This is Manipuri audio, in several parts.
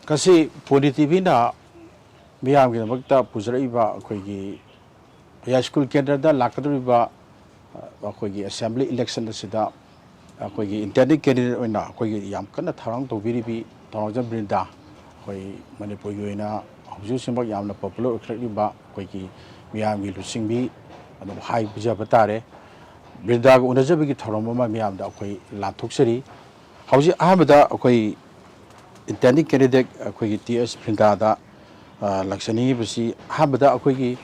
kasi PONYTV na miyam gi magta pujraiba akoigi high school kendra da lakadriba akoigi assembly election sida akoigi intended candidate oina akoigi yam kana tharang tobiribi tawja BRINDA koi manipur gi oina hujus simbak yamna popular okhriba akoigi miyam gi lusingbi adu hai buja batare BRINDA go unajabi gi tharong ma miyam da akoi lanthok hauji ahmada akoi intended candidate akoigi TS BRINDA da laksani basi ahmada akoigi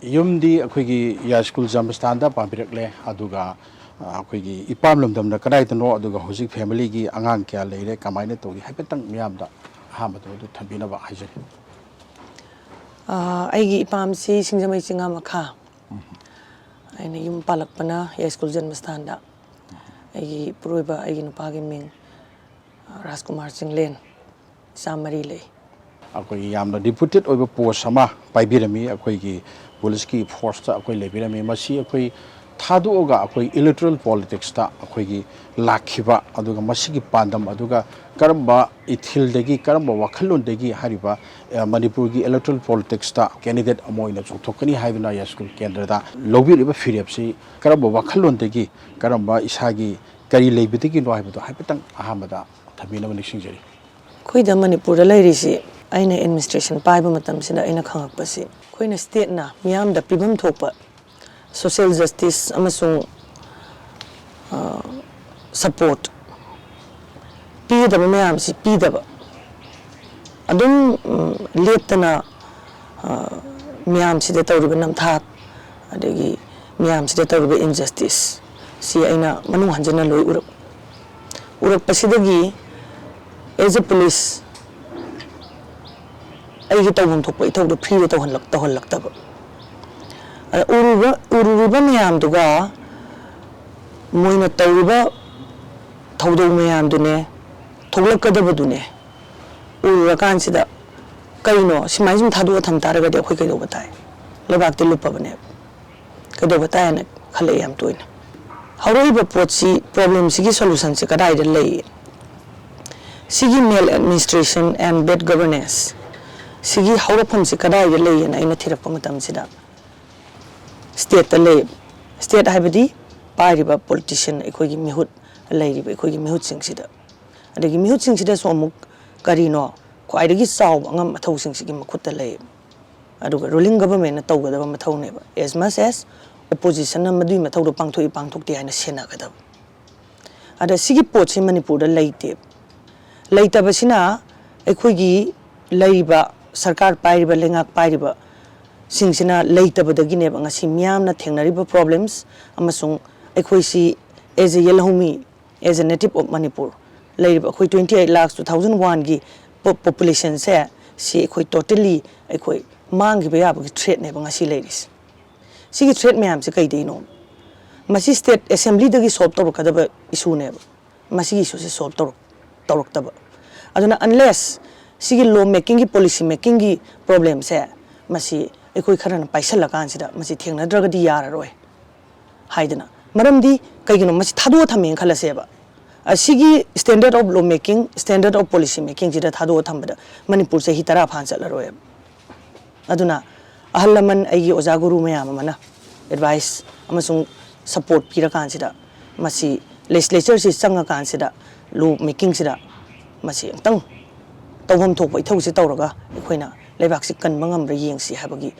yumdi akoigi YAISKUL jamstanda pabirakle aduga akoigi ipam lomdamna kadaitano aduga hojik family gi angang kya leire kamaina togi haipetang miyamda ahmada du thabina ba haijari aigi ipam si singjamai chinga makha aina yum palakpana YAISKUL jamstanda aigi puroiba aigi nupagi ming Rajkumar Singlen samari le akoi yamna deputed oiba post sama paibirami akoigi police ki force ta akoi lebirami masi akoi thadu akoi electoral politics ta akoigi lakhiba aduga masigi pandam aduga karamba ithil degi karamba wakhalon degi hariba manipur gi electoral politics ta candidate amoina chokthokani haibna YAISKUL kendra da lobiriba firepsi karamba wakhalon degi karamba isagi kari leibidigi no haibdo haipetang ahamada thabina manishingjeri khoida manipur da lairisi aina administration paiba matam sida aina khangakpasi khoina state na miyam da pibam thokpa social justice amasung support pidaba miyam si pidaba adum letana miyam sida tawriba namthat adegi miyam sida tawriba injustice si aina manung hanjana loi urak pasidagi as a police ai gi tawun thokpa ithawda free tawhanlak taba uruba miyam duga moina tawriba thawdo miyam dune thoglakadaba dune urura kansida kaino simai sum thadu tham taraga de khoi kaido batai lebak te lupabane kaido batai na khale yam toina hauroiba potsi problem sigi solution se kadai de lei sigi maladministration and bad governance sigi haurapam se kadai de lei na ina thirap pamatam sida state ta lei state haibadi pariba politician ekogi mihut leiriba ekogi mihut sing sida adegi mihut sing sida so amuk karino khwaidagi saw angam mathau sing sigi makhutta lei aduga ruling government na tawgadaba mathau neba as much as opposition na madui mathau do pangthokti haina sena gadab ada sigi potsi manipur da leite leitabasina ekogi leiba sarkar pairiba lengak pairiba singsina leitabadagi neba ngasi miyamna thengnariba problems amasung ekoisi as a yelhomi as a native of Manipur leiba ekoi 28 lakhs 2001 gi population se si ekoi totally ekoi mangi ba yaba gi threat neba ngasi leiris sigi threat miyam se kaidino masi state assembly dagi solve torokadaba issue neba masi issue se solve toroktaba aduna unless sigi law making gi policy making gi problem se masi ekoi kharana paisala kansida masi thengna dragadi yararoi haidana maramdi kaigino masi thadu thamen khalaseba asigi standard of law making standard of policy making jida thadu thambada manipur se hitara phanchalaroi aduna ahalaman aigi ojaguru mayam mana advice amasung support pira kansida masi legislature si changa kansida law making sida masi tang tawham thokpa ithausi tawraga ekhoina leibak si kan mangam ra yengsi habagi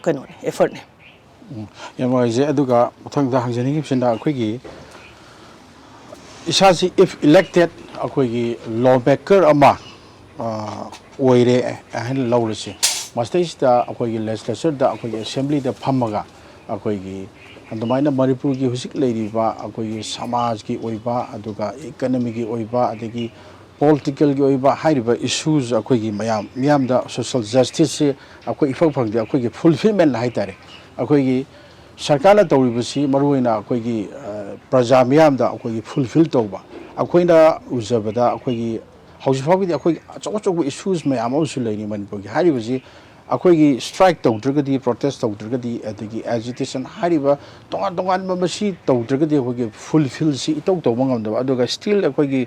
kano effort ne yamai je aduga muthang da hangjani gi sinda akoigi isasi if elected akoigi lawmaker ama oire ahan lawrisi mastage da akoigi legislature da akoigi assembly da phamaga akoigi andumaina manipur gi husik leiriba akoigi samaj gi oiba aduga economy gi oiba adegi political gi oiba hariba issues akoigi miyam da social justice akoi ifak phangde akoigi fulfillment haitare akoigi sarkana tawribasi maruina akoigi praja miyam da akoigi fulfill tawba akoina uzabada akoigi hausi fawbi akoigi achogo issues mayam also leini manipur gi haribasi ꯑꯩꯈꯣꯏꯒꯤ ꯁ꯭ꯇ꯭ꯔꯥꯏꯛ ꯇꯧꯗ꯭ꯔꯒꯗꯤ ꯄ꯭ꯔꯣꯇꯦꯁ ꯇꯧꯗ꯭ꯔꯒꯗꯤ ꯑꯗꯒꯤ ꯑꯦꯖꯤꯇꯦꯁꯟ ꯍꯥꯏꯔꯤꯕ ꯇꯣꯉꯥꯟ ꯇꯣꯉꯥꯟꯕ ꯃꯁꯤ ꯇꯧꯗ꯭ꯔꯒꯗꯤ ꯑꯩꯈꯣꯏꯒꯤ ꯐꯨꯜꯐꯤꯜꯁꯤ ꯏꯇꯧ ꯇꯧꯕ ꯉꯝꯗꯕ ꯑꯗꯨꯒ ꯁ꯭ꯇꯤꯜ ꯑꯩꯈꯣꯏꯒꯤ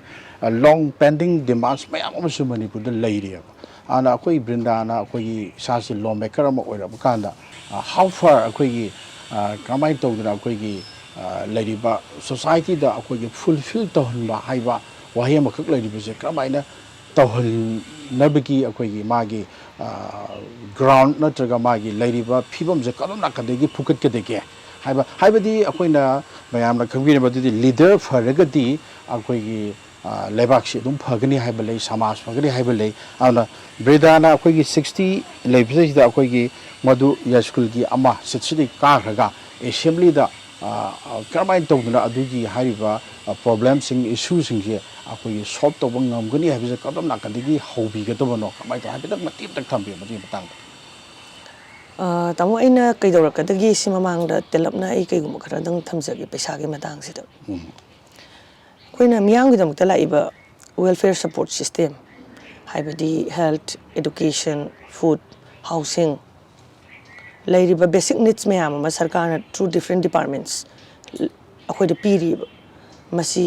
ꯂꯣꯡ ꯄꯦꯟꯗꯤꯡ ꯗꯤꯃꯥꯟꯁ ꯃꯌꯥꯝ ꯑꯃꯁꯨ ꯃꯅꯤꯄꯨꯔꯗ ꯂꯩꯔꯤꯑꯕ ꯑꯗꯨꯅ ꯑꯩꯈꯣꯏ ꯕ꯭ꯔꯤꯟꯗꯥꯅ ꯑꯩꯈꯣꯏꯒꯤ ꯏꯁꯥꯁꯤ ꯂꯣ ꯃꯦꯀꯔ ꯑꯃ ꯑꯣꯏꯔꯕ ꯀꯥꯟꯗ ꯍꯥꯎ ꯐꯥꯔ ꯑꯩꯈꯣꯏꯒꯤ ꯀꯃꯥꯏꯅ ꯇꯧꯗꯅ ꯑꯩꯈꯣꯏꯒꯤ ꯂꯩꯔꯤꯕ ꯁꯣꯁꯥꯏꯇꯤꯗ ꯑꯩꯈꯣꯏꯒꯤ ꯐꯨꯜꯐꯤꯜ ꯇꯧꯍꯟꯕ ꯍꯥꯏꯕ ꯋꯥꯍꯩ ꯑꯃꯈꯛ ꯂꯩꯔꯤꯕꯁꯦ ꯀꯔꯝꯍꯥꯏꯅ ꯇꯧꯍꯟꯅꯕꯒꯤ ꯑꯩꯈꯣꯏꯒꯤ ꯃꯥꯒꯤ ꯒ꯭ꯔꯥꯎꯟ ꯅꯠꯇ꯭ꯔꯒ ꯃꯥꯒꯤ ꯂꯩꯔꯤꯕ ꯐꯤꯕꯝꯁꯦ ꯀꯔꯝ ꯅꯥꯀꯟꯗꯒꯤ ꯐꯨꯀꯠꯀꯗꯒꯦ ꯍꯥꯏꯕꯗꯤ ꯑꯩꯈꯣꯏꯅ ꯃꯌꯥꯝꯅ ꯈꯪꯕꯤꯔꯕꯗꯨꯗꯤ ꯂꯤꯗꯔ ꯐꯔꯒꯗꯤ ꯑꯩꯈꯣꯏꯒꯤ ꯂꯩꯕꯥꯛꯁꯤ ꯑꯗꯨꯝ ꯐꯒꯅꯤ ꯍꯥꯏꯕ ꯂꯩ ꯁꯃꯥꯖ ꯐꯒꯅꯤ ꯍꯥꯏꯕ ꯂꯩ ꯑꯗꯨꯅ ꯕ꯭ꯔꯤꯟꯗꯥꯅ ꯑꯩꯈꯣꯏꯒꯤ 60 ꯂꯩꯕꯁꯤꯗ ꯑꯩꯈꯣꯏꯒꯤ ꯃꯗꯨ ꯌꯥꯏꯁ꯭ꯀꯨꯜꯒꯤ ꯑꯃ ꯁꯤꯠꯁꯤꯗꯒꯤ ꯀꯥꯈ꯭ꯔꯒ ꯑꯦꯁꯦꯝꯕ꯭ꯂꯤꯗ ꯀꯔꯝꯍꯥꯏꯅ ꯇꯧꯗꯅ ꯑꯗꯨꯒꯤ ꯍꯥꯏꯔꯤꯕ ꯄ꯭ꯔꯣꯕ꯭ꯂꯦꯝꯁꯤꯡ ꯏꯁꯨꯁꯤꯡꯁꯦ ꯑꯩꯈꯣꯏꯒꯤ ꯁꯣꯜꯕ ꯇꯧꯕ ꯉꯝꯒꯅꯤ ꯍꯥꯏꯕꯁꯦ ꯀꯔꯝ ꯅꯥꯀꯟꯗꯒꯤ ꯍꯧꯕꯤꯒꯗꯕꯅꯣ ꯀꯃꯥꯏꯅ ꯇꯧ ꯍꯥꯏꯐꯦꯠꯇꯪ ꯃꯇꯦꯛ ꯑꯃꯇꯪ ꯊꯝꯕꯤꯌꯨ ꯃꯗꯨꯒꯤ ꯃꯇꯥꯡꯗ ꯇꯥꯃꯣ ꯑꯩꯅ ꯀꯩꯗꯧꯔꯛꯀꯗꯒꯦ ꯁꯤ ꯃꯃꯥꯡꯗ ꯇꯦꯜꯂꯞꯅ ꯑꯩ ꯀꯩꯒꯨꯝꯕ ꯈꯔꯗꯪ ꯊꯝꯖꯒꯦ ꯄꯩꯁꯥꯒꯤ ꯃꯇꯥꯡꯁꯤꯗ ꯑꯩꯈꯣꯏꯅ ꯃꯤꯌꯥꯝꯒꯤꯗꯃꯛꯇ ꯂꯥꯛꯏꯕ ꯋꯦꯜꯐꯤꯌꯔ ꯁꯄꯣꯔꯠ ꯁꯤꯁꯇꯦꯝ ꯍꯥꯏꯕꯗꯤ ꯍꯦꯜꯊ ꯏꯗꯨꯀꯦꯁꯟ ꯐꯨꯗ ꯍꯥꯎꯁꯤꯡ ꯂꯩꯔꯤꯕ ꯕꯦꯁꯤꯛ ꯅꯤꯗꯁ ꯃꯌꯥꯝ ꯑꯃ ꯁꯔꯀꯥꯔꯅ ꯊ꯭ꯔꯨ ꯗꯤꯐꯔꯦꯟ ꯗꯤꯄꯥꯔꯠꯃꯦꯟꯠꯁ ꯑꯩꯈꯣꯏꯗ ꯄꯤꯔꯤꯕ ꯃꯁꯤ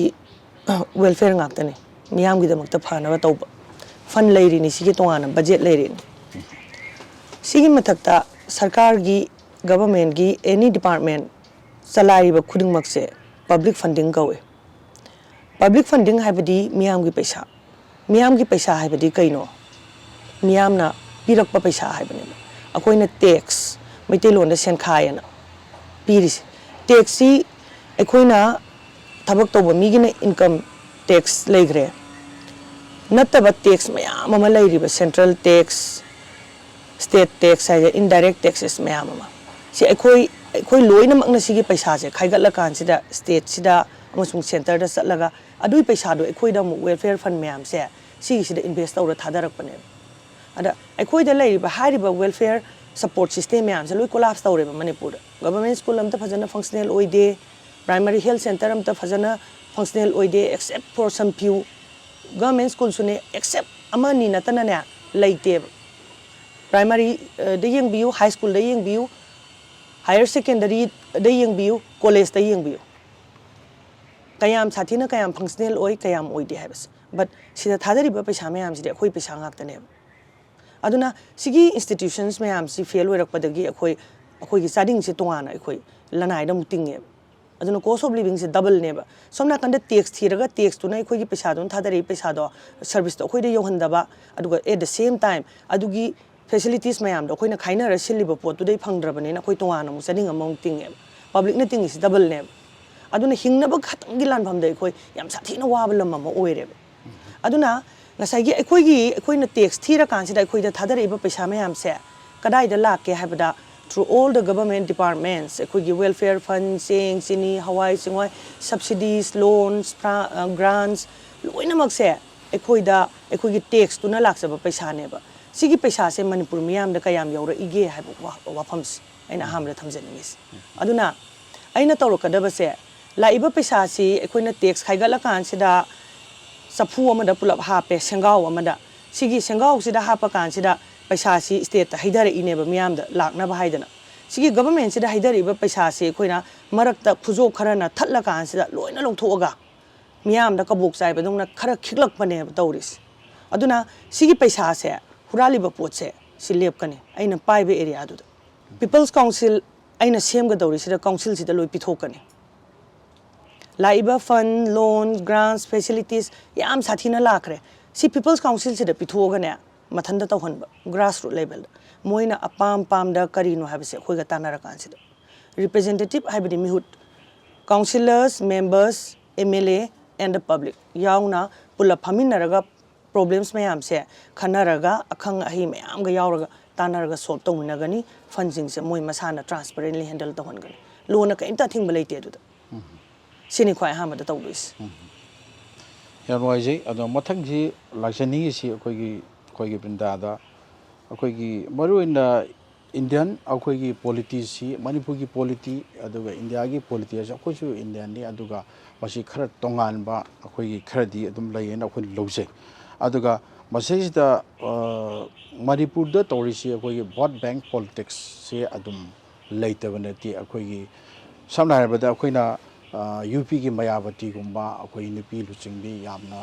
ꯋꯦꯜꯐꯤꯌꯔ ꯉꯥꯛꯇꯅꯤ ꯃꯤꯌꯥꯝꯒꯤꯗꯃꯛꯇ ꯐꯅꯕ ꯇꯧꯕ ꯐꯟ ꯂꯩꯔꯤꯅꯤ ꯁꯤꯒꯤ ꯇꯣꯉꯥꯟꯅ ꯕꯖꯦꯠ ꯂꯩꯔꯤꯅꯤ ꯁꯤꯒꯤ ꯃꯊꯛꯇ ꯁꯔꯀꯥꯔꯒꯤ ꯒꯚꯔꯟꯃꯦꯟꯠꯒꯤ ꯑꯦꯅꯤ ꯗꯤꯄꯥꯔꯠꯃꯦꯟꯠ ꯆꯂꯥꯏꯔꯤꯕ ꯈꯨꯗꯤꯡꯃꯛꯁꯦ ꯄꯕ꯭ꯂꯤꯛ ꯐꯟꯗꯤꯡ ꯀꯧꯏ ꯄꯕ꯭ꯂꯤꯛ ꯐꯟꯗꯤꯡ ꯍꯥꯏꯕꯗꯤ ꯃꯤꯌꯥꯝꯒꯤ ꯄꯩꯁꯥ ꯍꯥꯏꯕꯗꯤ ꯀꯩꯅꯣ ꯃꯤꯌꯥꯝꯅ ꯄꯤꯔꯛꯄ ꯄꯩꯁꯥ ꯍꯥꯏꯕꯅꯦꯕ ꯑꯩꯈꯣꯏꯅ ꯇꯦꯛꯁ ꯃꯩꯇꯩꯂꯣꯟꯗ ꯁꯦꯟꯈꯥꯏꯑꯅ ꯄꯤꯔꯤꯁꯦ ꯇꯦꯛꯁꯁꯤ ꯑꯩꯈꯣꯏꯅ ꯊꯕꯛ ꯇꯧꯕ ꯃꯤꯒꯤꯅ ꯏꯟꯀꯝ ꯇꯦꯛꯁ ꯂꯩꯈ꯭ꯔꯦ ꯅꯠꯇꯕ ꯇꯦꯛꯁ ꯃꯌꯥꯝ ꯑꯃ ꯂꯩꯔꯤꯕ ꯁꯦꯟꯇ꯭ꯔꯦꯜ ꯇꯦꯛꯁ ꯁ꯭ꯇꯦꯠ ꯇꯦꯛꯁ ꯍꯥꯏꯁꯦ ꯏꯟꯗꯥꯏꯔꯦꯛ ꯇꯦꯛꯁꯦꯁ ꯃꯌꯥꯝ ꯑꯃ ꯁꯤ ꯑꯩꯈꯣꯏ ꯂꯣꯏꯅꯃꯛꯅ ꯁꯤꯒꯤ ꯄꯩꯁꯥꯁꯦ ꯈꯥꯏꯒꯠꯂꯀꯥꯟꯁꯤꯗ ꯁ꯭ꯇꯦꯠꯁꯤꯗ ꯑꯃꯁꯨꯡ ꯁꯦꯟꯇꯔꯗ ꯆꯠꯂꯒ ꯑꯗꯨꯒꯤ ꯄꯩꯁꯥꯗꯣ ꯑꯩꯈꯣꯏꯗ ꯑꯃꯨꯛ ꯋꯦꯜꯐꯤꯌꯔ ꯐꯟ ꯃꯌꯥꯝꯁꯦ ꯁꯤꯒꯤꯁꯤꯗ ꯏꯟꯚꯦꯁ ꯇꯧꯔ ꯊꯥꯗꯔꯛꯄꯅꯦꯕ ꯑꯗ ꯑꯩꯈꯣꯏꯗ ꯂꯩꯔꯤꯕ ꯍꯥꯏꯔꯤꯕ ꯋꯦꯜꯐꯤꯌꯔ ꯁꯄꯣꯔꯠ ꯁꯤꯁꯇꯦꯝ ꯃꯌꯥꯝꯁꯦ ꯂꯣꯏ ꯀꯣꯂꯥꯞꯁ ꯇꯧꯔꯦꯕ ꯃꯅꯤꯄꯨꯔꯗ ꯒꯚꯔꯟꯃꯦꯟꯠ ꯁ꯭ꯀꯨꯜ ꯑꯝꯇ ꯐꯖꯅ ꯐꯪꯁꯅꯦꯜ ꯑꯣꯏꯗꯦ ꯄ꯭ꯔꯥꯏꯃꯥꯔꯤ ꯍꯦꯜꯊ ꯁꯦꯟꯇꯔ ꯑꯝꯇ ꯐꯖꯅ ꯐꯪꯁꯅꯦꯜ ꯑꯣꯏꯗꯦ except for some few government ꯁ꯭ꯀꯨꯜꯁꯨꯅꯦ ꯑꯦꯛꯁꯦꯞ ꯑꯃꯅꯤ ꯅꯠꯇꯅꯅꯦ ꯂꯩꯇꯦꯕ ꯄ꯭ꯔꯥꯏꯃꯥꯔꯤꯗ ꯌꯦꯡꯕꯤꯌꯨ ꯍꯥꯏ ꯁ꯭ꯀꯨꯜꯗ ꯌꯦꯡꯕꯤꯌꯨ ꯍꯥꯌꯔ ꯁꯦꯀꯦꯟꯗꯔꯤꯗ ꯌꯦꯡꯕꯤꯌꯨ ꯀꯣꯂꯦꯖꯇ ꯌꯦꯡꯕꯤꯌꯨ ꯀꯌꯥꯝ ꯁꯥꯊꯤꯅ ꯀꯌꯥꯝ ꯐꯪꯁꯅꯦꯜ ꯑꯣꯏ ꯀꯌꯥꯝ ꯑꯣꯏꯗꯦ ꯍꯥꯏꯕꯁꯦ ꯕꯠ ꯁꯤꯗ ꯊꯥꯗꯔꯤꯕ ꯄꯩꯁꯥ ꯃꯌꯥꯝꯁꯤꯗꯤ ꯑꯩꯈꯣꯏ ꯄꯩꯁꯥ ꯉꯥꯛꯇꯅꯦꯕ ꯑꯗꯨꯅ ꯁꯤꯒꯤ ꯏꯟꯁꯇꯤꯇ꯭ꯌꯨꯁꯟꯁ ꯃꯌꯥꯝꯁꯤ ꯐꯦꯜ ꯑꯣꯏꯔꯛꯄꯗꯒꯤ ꯑꯩꯈꯣꯏꯒꯤ ꯆꯥꯗꯤꯡꯁꯦ ꯇꯣꯉꯥꯟꯅ ꯑꯩꯈꯣꯏ ꯂꯅꯥꯏꯗ ꯑꯃꯨꯛ ꯇꯤꯡꯉꯦꯕ ꯑꯗꯨꯅ ꯀꯣꯁ ꯑꯣꯐ ꯂꯤꯕꯤꯡꯁꯦ ꯗꯕꯜꯅꯦꯕ ꯁꯣꯝ ꯅꯥꯀꯟꯗ ꯇꯦꯛꯁ ꯊꯤꯔꯒ ꯇꯦꯛꯁꯇꯨꯅ ꯑꯩꯈꯣꯏꯒꯤ ꯄꯩꯁꯥꯗꯨꯅ ꯊꯥꯗꯔꯛꯏ ꯄꯩꯁꯥꯗꯣ ꯁꯔꯚꯤꯁꯇꯣ ꯑꯩꯈꯣꯏꯗ ꯌꯧꯍꯟꯗꯕ ꯑꯗꯨꯒ ꯑꯦꯠ ꯗ ꯁꯦꯝ ꯇꯥꯏꯝ ꯑꯗꯨꯒꯤ ꯐꯦꯁꯤꯂꯤꯇꯤꯁ ꯃꯌꯥꯝꯗꯣ ꯑꯩꯈꯣꯏꯅ ꯈꯥꯏꯅꯔ ꯁꯤꯜꯂꯤꯕ ꯄꯣꯠꯇꯨꯗꯩ ꯐꯪꯗ꯭ꯔꯕꯅꯤꯅ ꯑꯩꯈꯣꯏ ꯇꯣꯉꯥꯟꯅ ꯑꯃꯨꯛ ꯆꯥꯗꯤꯡ ꯑꯃꯃꯨꯛ ꯇꯤꯡꯉꯦꯕ ꯄꯕ꯭ꯂꯤꯛꯅ ꯇꯤꯡꯉꯤꯁꯤ ꯗꯕꯜꯅꯦꯕ ꯑꯗꯨꯅ ꯍꯤꯡꯅꯕ ꯈꯛꯇꯪꯒꯤ ꯂꯥꯟꯐꯝꯗ ꯑꯩꯈꯣꯏ ꯌꯥꯝ ꯁꯥꯊꯤꯅ ꯋꯥꯕ ꯂꯝ ꯑꯃ ꯑꯣꯏꯔꯦꯕ ꯑꯗꯨꯅ ꯉꯁꯥꯏꯒꯤ ꯑꯩꯈꯣꯏꯅ ꯇꯦꯛꯁ ꯊꯤꯔꯀꯥꯟꯁꯤꯗ ꯑꯩꯈꯣꯏꯗ ꯊꯥꯗꯔꯛꯏꯕ ꯄꯩꯁా ꯃꯌꯥꯝꯁꯦ ꯀꯗꯥꯏꯗ ꯂꯥꯛꯀꯦ ꯍꯥꯏꯕꯗ through all the government departments ꯑꯩꯈꯣꯏꯒꯤ welfare fund ꯆꯦꯡ ꯆꯤꯅꯤ ꯍꯋꯥꯏ ꯆꯦꯡꯋꯥꯏ subsidies loans grants ꯂꯣꯏꯅꯃꯛꯁꯦ ꯑꯩꯈꯣꯏꯒꯤ ꯇꯦꯛꯁꯇꯨꯅ ꯂꯥꯛꯆꯕ ꯄꯩꯁꯥꯅꯦꯕ ꯁꯤꯒꯤ ꯄꯩꯁꯥꯁꯦ ꯃꯅꯤꯄꯨꯔ ꯃꯤꯌꯥꯝꯗ ꯀꯌꯥꯝ ꯌꯧꯔꯛꯏꯒꯦ ꯍꯥꯏꯕ ꯋꯥꯐꯝꯁꯦ ꯑꯩꯅ ꯑꯍꯥꯟꯕꯗ ꯊꯝꯖꯅꯤꯡꯉꯤꯁꯦ ꯑꯗꯨꯅ ꯑꯩꯅ ꯇꯧꯔꯛꯀꯗꯕꯁꯦ ꯂꯥꯛꯏꯕ ꯄꯩꯁꯥꯁꯤ ꯑꯩꯈꯣꯏꯅ ꯇꯦꯛꯁ ꯈꯥꯏꯒꯠꯂꯀꯥꯟꯁꯤꯗ ꯆꯐꯨ ꯑꯃꯗ ꯄꯨꯂꯞ ꯍꯥꯞꯄꯦ ꯁꯦꯡꯒꯥꯎ ꯑꯃꯗ ꯁꯤꯒꯤ ꯁꯦꯡꯒꯥꯎꯁꯤꯗ ꯍꯥꯞꯄ ꯀꯥꯟꯁꯤꯗ ꯄꯩꯁꯥꯁꯤ ꯁ꯭ꯇꯦꯠꯇ ꯍꯩꯊꯔꯛꯏꯅꯦꯕ ꯃꯤꯌꯥꯝꯗ ꯂꯥꯛꯅꯕ ꯍꯥꯏꯗꯅ ꯁꯤꯒꯤ ꯒꯚꯔꯟꯃꯦꯟꯠꯁꯤꯗ ꯍꯩꯊꯔꯛꯏꯕ ꯄꯩꯁꯥꯁꯤ ꯑꯩꯈꯣꯏꯅ ꯃꯔꯛꯇ ꯈꯨꯖꯣꯞ ꯈꯔꯅ ꯊꯠꯂꯀꯥꯟꯁꯤꯗ ꯂꯣꯏꯅ ꯂꯧꯊꯣꯛꯑꯒ ꯃꯤꯌꯥꯝꯗ ꯀꯕꯣꯛ ꯆꯥꯏꯕꯗꯧꯅ ꯈꯔ ꯈꯤꯛꯂꯛꯄꯅꯦꯕ ꯇꯧꯔꯤꯁꯦ ꯑꯗꯨꯅ ꯁꯤꯒꯤ ꯄꯩꯁꯥꯁꯦ ꯍꯨꯔꯥꯜꯂꯤꯕ ꯄꯣꯠꯁꯦ ꯁꯤ ꯂꯦꯞꯀꯅꯤ ꯑꯩꯅ ꯄꯥꯏꯕ ꯑꯦꯔꯤꯌꯥꯗꯨꯗ ꯄꯤꯄꯜꯁ ꯀꯥꯎꯟꯁꯤꯜ ꯑꯩꯅ ꯁꯦꯝꯒꯗꯧꯔꯤꯁꯤꯗ ꯀꯥꯎꯟꯁꯤꯜꯁꯤꯗ ꯂꯣꯏ ꯄꯤꯊꯣꯛꯀꯅꯤ ꯂꯥꯛꯏꯕ ꯐꯟ ꯂꯣꯟ ꯒ꯭ꯔꯥꯟꯁ ꯐꯦꯁꯤꯂꯤꯇꯤꯁ ꯌꯥꯝ ꯁꯥꯊꯤꯅ ꯂꯥꯛꯈ꯭ꯔꯦ ꯁꯤ ꯄꯤꯄꯜꯁ ꯀꯥꯎꯟꯁꯤꯜꯁꯤꯗ ꯄꯤꯊꯣꯛꯑꯒꯅꯦ ꯃꯊꯟꯇ ꯇꯧꯍꯟꯕ ꯒ꯭ꯔꯥꯁ ꯔꯨꯠ ꯂꯦꯚꯦꯜꯗ ꯃꯣꯏꯅ ꯑꯄꯥꯝꯗ ꯀꯔꯤꯅꯣ ꯍꯥꯏꯕꯁꯦ ꯑꯩꯈꯣꯏꯒ ꯇꯥꯟꯅꯔꯀꯥꯟꯁꯤꯗ ꯔꯤꯄ꯭ꯔꯖꯦꯟꯇꯦꯇꯤꯚ ꯍꯥꯏꯕꯗꯤ ꯃꯤꯍꯨꯠ councillors members MLA and the public ꯌꯥꯎꯅ ꯄꯨꯜꯂꯞ ꯐꯝꯃꯤꯟꯅꯔꯒ ꯄ꯭ꯔꯣꯕ꯭ꯂꯦꯝꯁ ꯃꯌꯥꯝꯁꯦ ꯈꯟꯅꯔꯒ ꯑꯈꯪ ꯑꯍꯩ ꯃꯌꯥꯝꯒ ꯌꯥꯎꯔꯒ ꯇꯥꯟꯅꯔꯒ ꯁꯣꯜꯕ ꯇꯧꯃꯤꯟꯅꯒꯅꯤ ꯐꯟꯁꯤꯡꯁꯦ ꯃꯣꯏ ꯃꯁꯥꯅ ꯇ꯭ꯔꯥꯟꯁꯄꯔꯦꯟꯂꯤ ꯍꯦꯟꯗꯜ ꯇꯧꯍꯟꯒꯅꯤ ꯂꯣꯟꯅ ꯀꯔꯤꯝꯇ ꯑꯊꯤꯡꯕ ꯂꯩꯇꯦ ꯑꯗꯨꯗ ꯁꯤꯅꯤ ꯈ꯭ꯋꯥꯏ ꯑꯍꯥꯟꯕꯗ ꯇꯧꯗꯣꯏꯁꯦ ꯌꯥꯝ ꯅꯨꯡꯉꯥꯏꯖꯩ ꯑꯗꯣ ꯃꯊꯪꯁꯤ ꯂꯥꯛꯆꯅꯤꯡꯉꯤꯁꯤ ꯑꯩꯈꯣꯏꯒꯤ ꯕ꯭ꯔꯤꯟꯗꯥꯗ ꯑꯩꯈꯣꯏꯒꯤ ꯃꯔꯨꯑꯣꯏꯅ ꯏꯟꯗꯤꯌꯟ ꯑꯩꯈꯣꯏꯒꯤ ꯄꯣꯂꯤꯇꯤꯁꯤ ꯃꯅꯤꯄꯨꯔꯒꯤ ꯄꯣꯂꯤꯇꯤ ꯑꯗꯨꯒ ꯏꯟꯗꯤꯌꯥꯒꯤ ꯄꯣꯂꯤꯇꯤ ꯍꯥꯏꯁꯦ ꯑꯩꯈꯣꯏꯁꯨ ꯏꯟꯗꯤꯌꯟꯅꯤ ꯑꯗꯨꯒ ꯃꯁꯤ ꯈꯔ ꯇꯣꯉꯥꯟꯕ ꯑꯩꯈꯣꯏꯒꯤ ꯈꯔꯗꯤ ꯑꯗꯨꯝ ꯂꯩꯌꯦꯅ ꯑꯩꯈꯣꯏꯅ ꯂꯧꯖꯩ ꯑꯗꯨꯒ ꯃꯁꯤꯁꯤꯗ ꯃꯅꯤꯄꯨꯔꯗ ꯇꯧꯔꯤꯁꯤ ꯑꯩꯈꯣꯏꯒꯤ ꯚꯣꯠ ꯕꯦꯡꯛ ꯄꯣꯂꯤꯇꯤꯛꯁꯁꯦ ꯑꯗꯨꯝ ꯂꯩꯇꯕ ꯅꯠꯇꯦ ꯑꯩꯈꯣꯏꯒꯤ ꯁꯝꯅ ꯍꯥꯏꯔꯕꯗ ꯑꯩꯈꯣꯏꯅ ꯌꯨꯄꯤꯒꯤ ꯃꯌꯥꯕꯇꯤꯒꯨꯝꯕ ꯑꯩꯈꯣꯏ ꯅꯨꯄꯤ ꯂꯨꯆꯤꯡꯕꯤ ꯌꯥꯝꯅ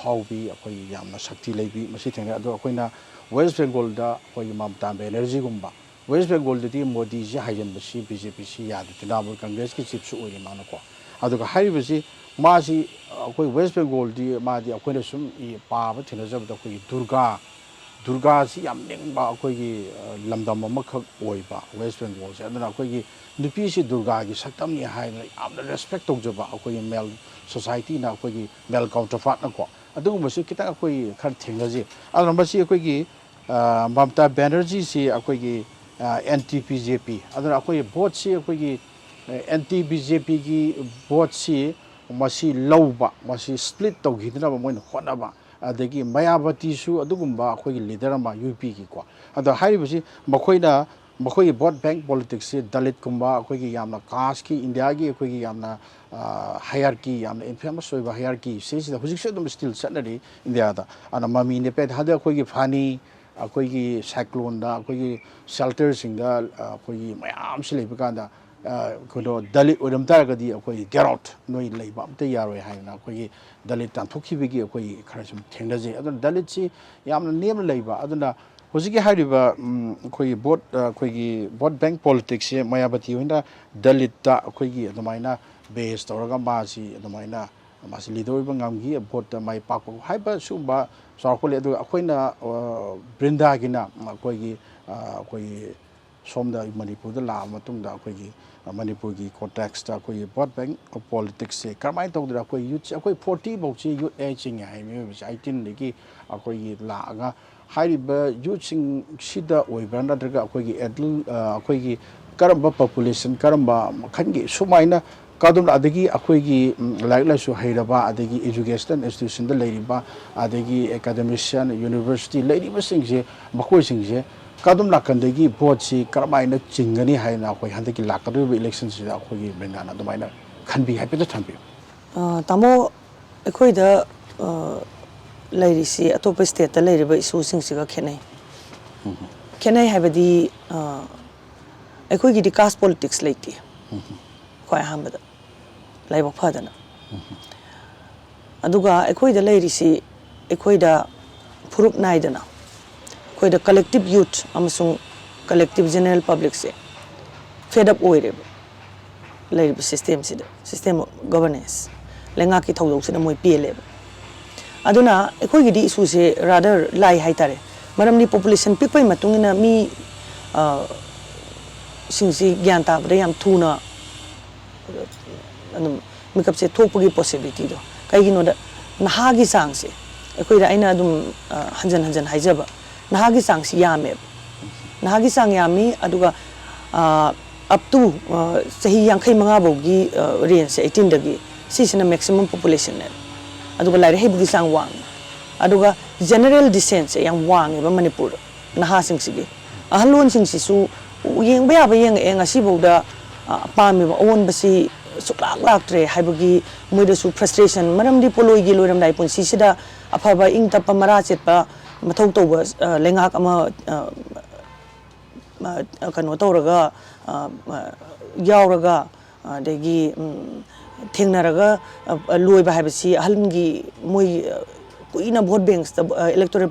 ꯐꯥꯎꯕꯤ ꯑꯩꯈꯣꯏꯒꯤ ꯌꯥꯝꯅ ꯁꯛꯇꯤ ꯂꯩꯕꯤ ꯃꯁꯤ ꯊꯦꯡꯅꯩ ꯑꯗꯣ ꯑꯩꯈꯣꯏꯅ ꯋꯦꯁ ꯕꯦꯡꯒꯣꯜꯗ ꯑꯩꯈꯣꯏꯒꯤ ꯃꯃꯇꯥ ꯕꯦꯅꯔꯖꯤꯒꯨꯝꯕ ꯋꯦꯁ ꯕꯦꯡꯒꯣꯜꯗꯗꯤ ꯃꯣꯗꯤꯁꯤ ꯍꯥꯏꯖꯟꯕꯁꯤ ꯕꯤꯖꯦꯄꯤꯁꯤ ꯌꯥꯗꯦ ꯇ꯭ꯔꯤꯅꯥꯃꯨꯜ ꯀꯪꯒ꯭ꯔꯦꯁꯀꯤ ꯆꯤꯞꯁꯨ ꯑꯣꯏꯔꯤ ꯃꯥꯅꯀꯣ ꯑꯗꯨꯒ ꯍꯥꯏꯔꯤꯕꯁꯤ ꯃꯥꯁꯤ ꯑꯩꯈꯣꯏ ꯋꯦꯁ ꯕꯦꯡꯒꯣꯜꯗꯤ ꯃꯥꯗꯤ ꯑꯩꯈꯣꯏꯅ ꯁꯨꯝ ꯄꯥꯕ ꯊꯦꯡꯅꯖꯕꯗ ꯑꯩꯈꯣꯏꯒꯤ ꯗꯨꯔꯒꯥꯁꯤ ꯌꯥꯝ ꯅꯤꯡꯕ ꯑꯩꯈꯣꯏꯒꯤ ꯂꯝꯗꯝ ꯑꯃꯈꯛ ꯑꯣꯏꯕ ꯋꯦꯁ ꯕꯦꯡꯒꯣꯜꯁꯦ ꯑꯗꯨꯅ ꯑꯩꯈꯣꯏꯒꯤ ꯅꯨꯄꯤꯁꯤ ꯗꯨꯔꯒꯥꯒꯤ ꯁꯛꯇꯝꯅꯤ ꯍꯥꯏꯅ ꯌꯥꯝꯅ ꯔꯦꯁꯄꯦꯛ ꯇꯧꯖꯕ ꯑꯩꯈꯣꯏꯒꯤ ꯃꯦꯜ ꯁꯣꯁꯥꯏꯇꯤꯅ ꯑꯩꯈꯣꯏꯒꯤ ꯃꯦꯜ ꯀꯥꯎꯟꯇꯔꯄꯥꯔꯠꯅꯀꯣ ꯑꯗꯨꯒꯨꯝꯕꯁꯨ ꯈꯤꯇꯪ ꯑꯩꯈꯣꯏ ꯈꯔ ꯊꯦꯡꯅꯖꯩ ꯑꯗꯨꯅ ꯃꯁꯤ ꯑꯩꯈꯣꯏꯒꯤ ꯃꯃꯇꯥ ꯕꯦꯅꯔꯖꯤꯁꯤ ꯑꯩꯈꯣꯏꯒꯤ ꯑꯦꯟꯇꯤ ꯕꯤ ꯖꯦ ꯄꯤ ꯑꯗꯨꯅ ꯑꯩꯈꯣꯏꯒꯤ ꯚꯣꯠꯁꯤ ꯑꯩꯈꯣꯏꯒꯤ ꯑꯦꯟꯇꯤ ꯕꯤ ꯖꯦ ꯄꯤꯒꯤ ꯚꯣꯠꯁꯤ ꯃꯁꯤ ꯂꯧꯕ ꯃꯁꯤ ꯁ꯭ꯄ꯭ꯂꯤꯠ ꯇꯧꯈꯤꯗꯅꯕ ꯃꯣꯏꯅ ꯍꯣꯠꯅꯕ ꯑꯗꯒꯤ ꯃꯌꯥꯕꯇꯤꯁꯨ ꯑꯗꯨꯒꯨꯝꯕ ꯑꯩꯈꯣꯏꯒꯤ ꯂꯤꯗꯔ ꯑꯃ ꯌꯨ ꯄꯤꯒꯤꯀꯣ ꯑꯗꯣ ꯍꯥꯏꯔꯤꯕꯁꯤ ꯃꯈꯣꯏꯒꯤ ꯚꯣꯠ ꯕꯦꯡꯛ ꯄꯣꯂꯤꯇꯤꯛꯁꯁꯤ ꯗꯂꯤꯠꯀꯨꯝꯕ ꯑꯩꯈꯣꯏꯒꯤ ꯌꯥꯝꯅ ꯀꯥꯁꯀꯤ ꯏꯟꯗꯤꯌꯥꯒꯤ ꯑꯩꯈꯣꯏꯒꯤ ꯌꯥꯝꯅ ꯍꯥꯏꯌꯥꯔꯀꯤ ꯌꯥꯝꯅ ꯏꯟꯐꯦꯃꯁ ꯑꯣꯏꯕ ꯍꯥꯏꯌꯥꯔꯀꯤ ꯁꯤꯁꯤꯗ ꯍꯧꯖꯤꯛꯁꯨ ꯑꯗꯨꯝ ꯁ꯭ꯇꯤꯜ ꯆꯠꯅꯔꯤ ꯏꯟꯗꯤꯌꯥꯗ ꯑꯗꯨꯅ ꯃꯃꯤ ꯅꯦꯄꯦꯠ ꯍꯟꯗꯛ ꯑꯩꯈꯣꯏꯒꯤ ꯐꯥꯅꯤ ꯑꯩꯈꯣꯏꯒꯤ ꯁꯥꯏꯀ꯭ꯂꯣꯟꯗ ꯑꯩꯈꯣꯏꯒꯤ ꯁꯦꯜꯇꯔꯁꯤꯡꯗ ꯑꯩꯈꯣꯏꯒꯤ ꯃꯌꯥꯝꯁꯤ ꯂꯩꯕ ꯀꯥꯟꯗ ꯀꯩꯅꯣ ꯗꯂꯤꯠ ꯑꯣꯏꯔꯝ ꯇꯥꯔꯒꯗꯤ ꯑꯩꯈꯣꯏ ꯒꯦꯔꯥꯎꯠ ꯅꯣꯏ ꯂꯩꯕ ꯑꯝꯇ ꯌꯥꯔꯣꯏ ꯍꯥꯏꯗꯅ ꯑꯩꯈꯣꯏꯒꯤ ꯗꯂꯤꯠ ꯇꯥꯟꯊꯣꯛꯈꯤꯕꯒꯤ ꯑꯩꯈꯣꯏ ꯈꯔ ꯁꯨꯝ ꯊꯦꯡꯅꯖꯩ ꯑꯗꯨꯅ ꯗꯂꯤꯠꯁꯤ ꯌꯥꯝꯅ ꯅꯦꯝꯅ ꯂꯩꯕ ꯑꯗꯨꯅ ꯍꯧꯖꯤꯛꯀꯤ ꯍꯥꯏꯔꯤꯕ ꯑꯩꯈꯣꯏꯒꯤ ꯚꯣꯠ ꯕꯦꯡꯛ ꯄꯣꯂꯤꯇꯤꯛꯁꯁꯦ ꯃꯌꯥꯕꯇꯤ ꯍꯣꯏꯅ ꯗꯂꯤꯠꯇ ꯑꯩꯈꯣꯏꯒꯤ ꯑꯗꯨꯃꯥꯏꯅ ꯕꯦꯁ ꯇꯧꯔꯒ ꯃꯥꯁꯤ ꯑꯗꯨꯃꯥꯏꯅ ꯃꯥꯁꯤ ꯂꯤꯗꯔ ꯑꯣꯏꯕ ꯉꯝꯈꯤ ꯚꯣꯠꯇ ꯃꯥꯏ ꯄꯥꯛꯄ ꯍꯥꯏꯕ ꯁꯤꯒꯨꯝꯕ ꯆꯥꯎꯔꯛꯄ ꯂꯩ ꯑꯗꯨꯒ ꯑꯩꯈꯣꯏꯅ ꯕ꯭ꯔꯤꯟꯗꯥꯒꯤꯅ ꯑꯩꯈꯣꯏꯒꯤ ꯁꯣꯝꯗ ꯃꯅꯤꯄꯨꯔꯗ ꯂꯥꯛꯑ ꯃꯇꯨꯡꯗ ꯑꯩꯈꯣꯏꯒꯤ ꯃꯅꯤꯄꯨꯔꯒꯤ ꯀꯣꯟꯇꯦꯛꯁꯇ ꯑꯩꯈꯣꯏꯒꯤ ꯚꯣꯠ ꯕꯦꯡꯛ ꯄꯣꯂꯤꯇꯤꯛꯁꯁꯦ ꯀꯔꯝꯍꯥꯏꯅ ꯇꯧꯗꯅ ꯑꯩꯈꯣꯏ ꯌꯨꯠꯁꯦ ꯑꯩꯈꯣꯏ 40 ꯐꯥꯎꯁꯤ ꯌꯨꯠ ꯑꯦꯖ ꯆꯤꯡꯉꯦ ꯍꯥꯏ ꯃꯤꯑꯣꯏꯕꯁꯤ 18ꯗꯒꯤ ꯑꯩꯈꯣꯏꯒꯤ ꯂꯥꯛꯑꯒ ꯍꯥꯏꯔꯤꯕ ꯌꯨꯠꯁꯤꯡꯁꯤꯗ ꯑꯣꯏꯕ꯭ꯔꯥ ꯅꯠꯇ꯭ꯔꯒ ꯑꯩꯈꯣꯏꯒꯤ ꯑꯩꯈꯣꯏꯒꯤ ꯀꯔꯝꯕ ꯄꯣꯄꯨꯂꯦꯁꯟ ꯀꯔꯝꯕ ꯃꯈꯜꯒꯤ ꯁꯨꯃꯥꯏꯅ ꯀꯗꯨꯝꯅ ꯑꯗꯒꯤ ꯑꯩꯈꯣꯏꯒꯤ ꯂꯥꯏꯔꯤꯛ ꯂꯥꯏꯁꯨ ꯍꯩꯔꯕ ꯑꯗꯒꯤ ꯏꯖꯨꯀꯦꯁꯅꯦꯜ ꯏꯟꯁꯇꯤꯇ꯭ꯌꯨꯁꯟꯗ ꯂꯩꯔꯤꯕ ꯑꯗꯒꯤ ꯑꯦꯀꯥꯗꯦꯃꯤꯁꯤꯌꯥꯟ ꯌꯨꯅꯤꯚꯔꯁꯤꯇꯤ ꯂꯩꯔꯤꯕꯁꯤꯡꯁꯦ ꯃꯈꯣꯏꯁꯤꯡꯁꯦ ꯀꯗꯨꯝ ꯅꯥꯀꯟꯗꯒꯤ ꯚꯣꯠꯁꯤ ꯀꯔꯝꯍꯥꯏꯅ ꯆꯤꯡꯒꯅꯤ ꯍꯥꯏꯅ ꯑꯩꯈꯣꯏ ꯍꯟꯗꯛꯀꯤ ꯂꯥꯛꯀꯗꯧꯔꯤꯕ ꯏꯂꯦꯛꯁꯟꯁꯤꯗ ꯑꯩꯈꯣꯏꯒꯤ ꯕ꯭ꯔꯤꯟꯗꯥꯅ ꯑꯗꯨꯃꯥꯏꯅ ꯈꯟꯕꯤ ꯍꯥꯏꯐꯦꯠꯇ ꯊꯝꯕꯤꯌꯨ ꯇꯥꯃꯣ ꯑꯩꯈꯣꯏꯗ ꯂꯩꯔꯤꯁꯤ ꯑꯇꯣꯞꯄ ꯁ꯭ꯇꯦꯠꯇ ꯂꯩꯔꯤꯕ ꯏꯁꯨꯁꯤꯡꯁꯤꯒ ꯈꯦꯠꯅꯩ ꯈꯦꯠꯅꯩ ꯍꯥꯏꯕꯗꯤ ꯑꯩꯈꯣꯏꯒꯤꯗꯤ ꯀꯥꯁ ꯄꯣꯂꯤꯇꯤꯛꯁ ꯂꯩꯇꯦ ꯈ꯭ꯋꯥꯏ ꯑꯍꯥꯟꯕꯗ ꯂꯥꯏꯕꯛ ꯐꯗꯅ ꯑꯗꯨꯒ ꯑꯩꯈꯣꯏꯗ ꯂꯩꯔꯤꯁꯤ ꯑꯩꯈꯣꯏꯗ ꯐꯨꯔꯨꯞ ꯅꯥꯏꯗꯅ ꯑꯩꯈꯣꯏꯗ ꯀꯂꯦꯛꯇꯤꯚ ꯌꯨꯠ ꯑꯃꯁꯨꯡ ꯀꯂꯦꯛꯇꯤꯚ ꯖꯦꯅꯔꯦꯜ ꯄꯕ꯭ꯂꯤꯛꯁꯦ ꯐꯦꯗ ꯑꯞ ꯑꯣꯏꯔꯦꯕ ꯂꯩꯔꯤꯕ ꯁꯤꯁꯇꯦꯝꯁꯤꯗ ꯁꯤꯁꯇꯦꯝ ꯒꯕꯔꯅꯦꯟꯁ ꯂꯩꯉꯥꯛꯀꯤ ꯊꯧꯗꯣꯛꯁꯤꯗ ꯃꯣꯏ ꯄꯦꯜꯂꯦꯕ ꯑꯗꯨꯅ ꯑꯩꯈꯣꯏꯒꯤꯗꯤ ꯏꯁꯨꯁꯦ ꯔꯥꯗꯔ ꯂꯥꯏ ꯍꯥꯏꯇꯥꯔꯦ ꯃꯔꯝꯗꯤ ꯄꯣꯄꯨꯂꯦꯁꯟ ꯄꯤꯛꯄꯩ ꯃꯇꯨꯡ ꯏꯟꯅ ꯃꯤ ꯁꯤꯡꯁꯤ ꯒ꯭ꯌꯥꯟ ꯇꯥꯕꯗ ꯌꯥꯝ ꯊꯨꯅ ꯑꯗꯨꯝ ꯃꯤꯀꯞꯁꯦ ꯊꯣꯛꯄꯒꯤ ꯄꯣꯁꯤꯕꯤꯂꯤꯇꯤꯗꯣ ꯀꯩꯒꯤꯅꯣꯗ ꯅꯍꯥꯒꯤ ꯆꯥꯡꯁꯦ ꯑꯩꯈꯣꯏꯗ ꯑꯩꯅ ꯑꯗꯨꯝ ꯍꯟꯖꯟ ꯍꯟꯖꯟ ꯍꯥꯏꯖꯕ ꯅꯍꯥꯒꯤ ꯆꯥꯡꯁꯤ ꯌꯥꯝꯃꯦꯕ ꯅꯍꯥꯒꯤ ꯆꯥꯡ ꯌꯥꯝꯃꯤ ꯑꯗꯨꯒ ꯑꯞ ꯇꯨ ꯆꯍꯤ 55 ꯐꯥꯎꯒꯤ ꯔꯦꯟꯖꯁꯦ 18ꯗꯒꯤ ꯁꯤꯁꯤꯅ ꯃꯦꯛꯁꯤꯃꯝ ꯄꯣꯄꯨꯂꯦꯁꯟꯅꯦꯕ ꯑꯗꯨꯒ ꯂꯥꯏꯔꯤꯛ ꯍꯩꯕꯒꯤ ꯆꯥꯡ ꯋꯥꯡꯉꯤ ꯑꯗꯨꯒ ꯖꯦꯅꯔꯦꯜ ꯗꯤꯁꯦꯟꯁꯦ ꯌꯥꯝ ꯋꯥꯡꯉꯦꯕ ꯃꯅꯤꯄꯨꯔꯗ ꯅꯍꯥꯁꯤꯡꯁꯤꯒꯤ ꯑꯍꯜꯂꯣꯟꯁꯤꯡꯁꯤꯁꯨ ꯌꯦꯡꯕ ꯌꯥꯕ ꯌꯦꯡꯉꯛꯑꯦ ꯉꯁꯤꯐꯥꯎꯗ ꯄꯥꯝꯃꯤꯕ ꯑꯑꯣꯟꯕꯁꯤ ꯁꯨꯛꯂꯥꯛ ꯂꯥꯛꯇ꯭ꯔꯦ ꯍꯥꯏꯕꯒꯤ ꯃꯣꯏꯗꯁꯨ ꯐ꯭ꯔꯁꯇ꯭ꯔꯦꯁꯟ ꯃꯔꯝꯗꯤ ꯄꯣꯂꯣꯏꯒꯤ ꯂꯣꯏꯔꯝꯗꯥꯏ ꯄꯨꯟꯁꯤꯁꯤꯗ ꯑꯐꯕ ꯏꯪ ꯇꯞꯄ ꯃꯔꯥ ꯆꯦꯠꯄ ꯃꯊꯧ ꯇꯧꯕ ꯂꯩꯉꯥꯛ ꯑꯃ ꯀꯩꯅꯣ ꯇꯧꯔꯒ ꯌꯥꯎꯔꯒ ꯑꯗꯒꯤ ꯊꯦꯡꯅꯔꯒ ꯂꯣꯏꯕ ꯍꯥꯏꯕꯁꯤ ꯑꯍꯜꯒꯤ ꯃꯣꯏ ꯀꯨꯏꯅ ꯚꯣꯠ ꯕꯦꯡꯛꯁꯇ ꯏꯂꯦꯛꯇꯣꯔꯦꯜ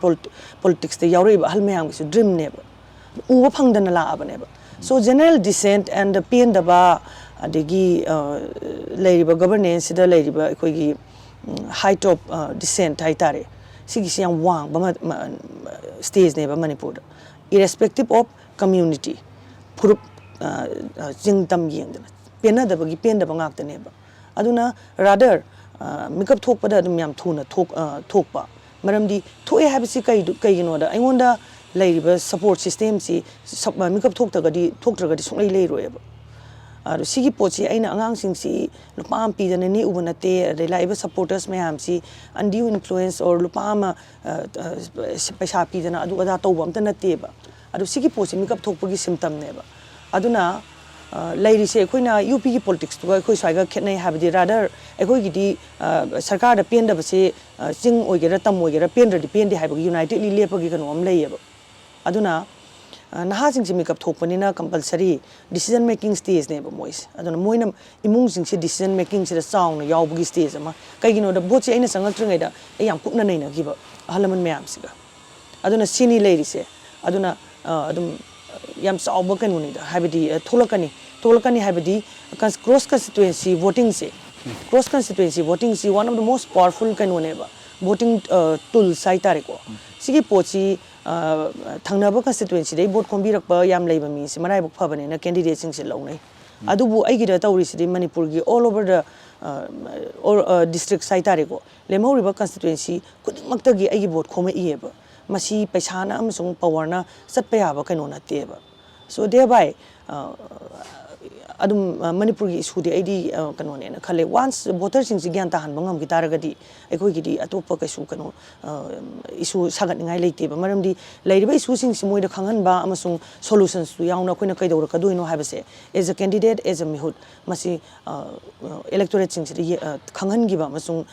ꯄꯣꯂꯤꯇꯤꯛꯁꯇ ꯌꯥꯎꯔꯛꯏꯕ ꯑꯍꯜ ꯃꯌꯥꯝꯒꯤꯁꯨ ꯗ꯭ꯔꯤꯝꯅꯦꯕ ꯎꯕ ꯐꯪꯗꯅ ꯂꯥꯛꯑꯕꯅꯦꯕ ꯁꯣ ꯖꯦꯅꯔꯦꯜ ꯗꯤꯁꯦꯟꯠ ꯑꯦꯟ ꯄꯦꯟꯗꯕ ꯑꯗꯒꯤ ꯂꯩꯔꯤꯕ ꯒꯕꯔꯅꯦꯟꯁꯁꯤꯗ ꯂꯩꯔꯤꯕ ꯑꯩꯈꯣꯏꯒꯤ ꯍꯥꯏꯠ ꯑꯣꯐ ꯗꯤꯁꯦꯟꯠ ꯍꯥꯏꯇꯥꯔꯦ ꯁꯤꯒꯤꯁꯤ ꯌꯥꯝ ꯋꯥꯡꯕ ꯁ꯭ꯇꯦꯖꯅꯦꯕ ꯃꯅꯤꯄꯨꯔꯗ irrespective of community ꯐꯨꯔꯨꯞ ꯆꯤꯡ ꯇꯝ ꯌꯦꯡꯗꯅ ꯄꯦꯟꯅꯗꯕꯒꯤ ꯄꯦꯟꯗꯕ ꯉꯥꯛꯇꯅꯦꯕ ꯑꯗꯨꯅ ꯔꯥꯗꯔ ꯃꯤꯀꯞ ꯊꯣꯛꯄꯗ ꯑꯗꯨꯝ ꯌꯥꯝ ꯊꯨꯅ ꯊꯣꯛꯄ ꯃꯔꯝꯗꯤ ꯊꯣꯛꯑꯦ ꯍꯥꯏꯕꯁꯤ ꯀꯩꯒꯤꯅꯣꯗ ꯑꯩꯉꯣꯟꯗ ꯂꯩꯔꯤꯕ ꯁꯄꯣꯔꯠ ꯁꯤꯁꯇꯦꯝꯁꯤ ꯃꯤꯀꯞ ꯊꯣꯛꯇ꯭ꯔꯒꯗꯤ ꯁꯨꯡꯂꯩ ꯂꯩꯔꯣꯏꯕ ꯑꯗꯣ ꯁꯤꯒꯤ ꯄꯣꯠꯁꯤ ꯑꯩꯅ ꯑꯉꯥꯡꯁꯤꯡꯁꯤ ꯂꯨꯄꯥ ꯑꯃ ꯄꯤꯗꯅ ꯅꯦꯛꯎꯕ ꯅꯠꯇꯦ ꯑꯗꯩ ꯂꯥꯛꯏꯕ ꯁꯄꯣꯔꯇꯔꯁ ꯃꯌꯥꯝꯁꯤ ꯑꯟꯗ꯭ꯌꯨ ꯏꯟꯐ꯭ꯂꯨꯌꯦꯟꯁ ꯑꯣꯔ ꯂꯨꯄꯥ ꯑꯃ ꯄꯩꯁꯥ ꯄꯤꯗꯅ ꯑꯗꯨ ꯑꯗꯥ ꯇꯧꯕ ꯑꯝꯇ ꯅꯠꯇꯦꯕ ꯑꯗꯣ ꯁꯤꯒꯤ ꯄꯣꯠꯁꯤ ꯃꯤꯀꯞ ꯊꯣꯛꯄꯒꯤ ꯁꯤꯝꯇꯝꯅꯦꯕ ꯑꯗꯨꯅ ꯂꯩꯔꯤꯁꯦ ꯑꯩꯈꯣꯏꯅ ꯌꯨꯄꯤꯒꯤ ꯄꯣꯂꯤꯇꯤꯛꯁꯇꯨꯒ ꯑꯩꯈꯣꯏ ꯁ꯭ꯋꯥꯏꯒ ꯈꯦꯠꯅꯩ ꯍꯥꯏꯕꯗꯤ ꯔꯥꯗꯔ ꯑꯩꯈꯣꯏꯒꯤꯗꯤ ꯁꯔꯀꯥꯔꯗ ꯄꯦꯟꯗꯕꯁꯦ ꯆꯤꯡ ꯑꯣꯏꯒꯦꯔꯥ ꯇꯝ ꯑꯣꯏꯒꯦꯔꯥ ꯄꯦꯟꯗ꯭ꯔꯗꯤ ꯄꯦꯟꯗꯦ ꯍꯥꯏꯕꯒꯤ ꯌꯨꯅꯥꯏꯇꯦꯗꯂꯤ ꯂꯦꯞꯄꯒꯤ ꯀꯩꯅꯣ ꯑꯃ ꯂꯩꯌꯦꯕ ꯑꯗꯨꯅ ꯅꯍꯥꯁꯤꯡꯁꯦ ꯃꯤꯀꯞ ꯊꯣꯛꯄꯅꯤꯅ ꯀꯝꯄꯜꯁꯔꯤ ꯗꯤꯁꯤꯖꯟ ꯃꯦꯀꯤꯡ ꯁ꯭ꯇꯦꯖꯅꯦꯕ ꯃꯣꯏꯁꯦ ꯑꯗꯨꯅ ꯃꯣꯏꯅ ꯏꯃꯨꯡꯁꯤꯡꯁꯦ ꯗꯤꯁꯤꯖꯟ ꯃꯦꯀꯤꯡꯁꯤꯗ ꯆꯥꯎꯅ ꯌꯥꯎꯕꯒꯤ ꯁ꯭ꯇꯦꯖ ꯑꯃ ꯀꯩꯒꯤꯅꯣꯗ ꯚꯣꯠꯁꯦ ꯑꯩꯅ ꯆꯪꯉꯛꯇ꯭ꯔꯤꯉꯩꯗ ꯑꯩ ꯌꯥꯝ ꯀꯨꯞꯅ ꯅꯩꯅꯈꯤꯕ ꯑꯍꯜ ꯂꯃꯟ ꯃꯌꯥꯝꯁꯤꯒ aduna sini lerise aduna adum yam sauba kanunida habidi tholakani habidi cross constituency voting se cross constituency voting se one of the most powerful kanuneba voting tool sai tare ko sigi pochi thangnaba constituency dei vote khombirakpa yam leiba mi se marai buk phabane na candidate sing se launai adubu aigida tawrisidi manipur gi all over the district sai tare ko lemhoriba constituency khudingmakta gi aigi vote khome ieba masi paisana amasung powerna satpa yaba kaino nateba so thereby adum manipur gi issue de id kano ne na khale once voter sing si gyan ta han bangam gi taragadi ekoi gi di atopa kaisu kano issue sagat ngai leiteba maramdi leiriba issue sing si moi da khangan ba amasung solutions tu yauna koina kaidor ka doino habase as a candidate as a mihut masi electorate sing si khangan gi ba amasung